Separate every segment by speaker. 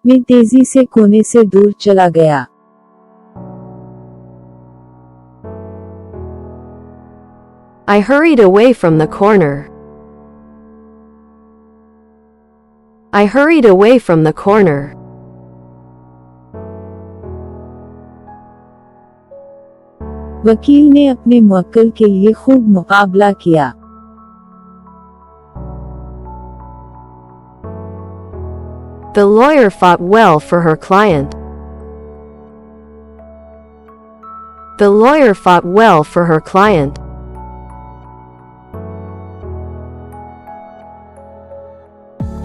Speaker 1: मैं तेजी से कोने से दूर चला गया।
Speaker 2: I hurried away from the corner. I hurried away from the corner.
Speaker 1: वकील ने अपने मोकल के लिए खूब मुकाबला किया।
Speaker 2: The lawyer fought well for her client. The lawyer fought well for her client.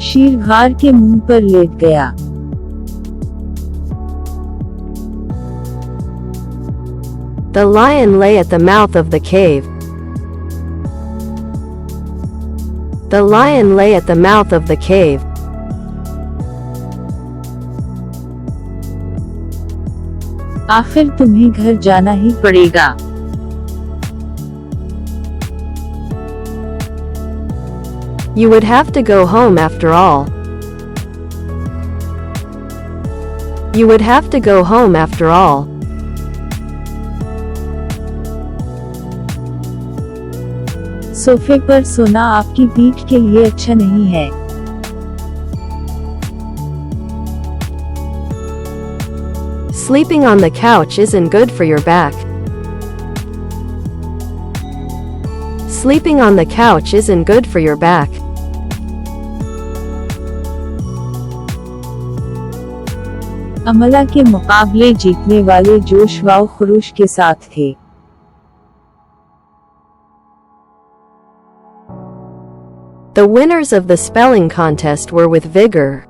Speaker 1: शेर घार के मुंह पर लेट गया।
Speaker 2: The lion lay at the mouth of the cave. The lion lay at the mouth of the cave.
Speaker 1: आखिर तुम्हें घर जाना ही पड़ेगा।
Speaker 2: You would have to go home after all. You would have to go home after all.
Speaker 1: सोफे पर सोना आपकी पीठ के लिए अच्छा नहीं है।
Speaker 2: Sleeping on the couch isn't good for your back. Sleeping on the couch isn't good for your back.
Speaker 1: अमला के मुकाबले जीतने वाले जोश व खरूश के साथ थे।
Speaker 2: The winners of the spelling contest were with vigor.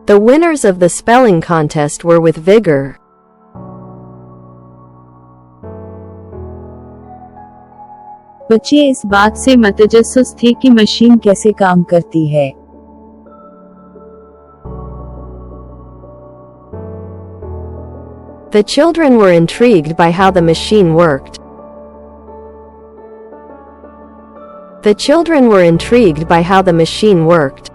Speaker 2: The winners of the spelling contest were with vigor.
Speaker 1: बच्चे इस बात से मतजस्सिस थे कि मशीन कैसे काम करती है।
Speaker 2: The children were intrigued by how the machine worked. The children were intrigued by how the machine worked.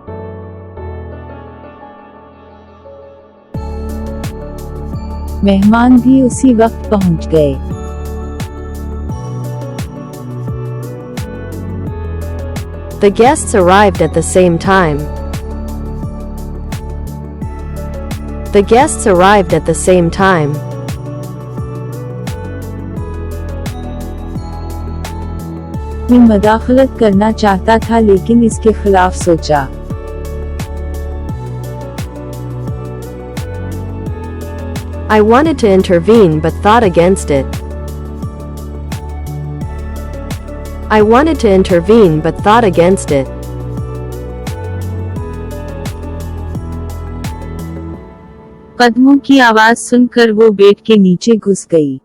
Speaker 1: मेहमान भी उसी वक्त पहुंच गए।
Speaker 2: The guests arrived at the same time. The guests arrived at the same time.
Speaker 1: मैं मदाखलत करना चाहता था लेकिन इसके खिलाफ सोचा।
Speaker 2: I wanted to intervene but thought against it. I wanted to intervene but thought against it.
Speaker 1: कदमों की आवाज सुनकर वो बेड के नीचे घुस गई।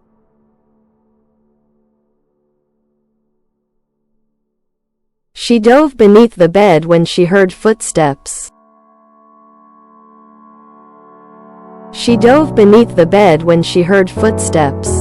Speaker 2: She dove beneath the bed when she heard footsteps. She dove beneath the bed when she heard footsteps.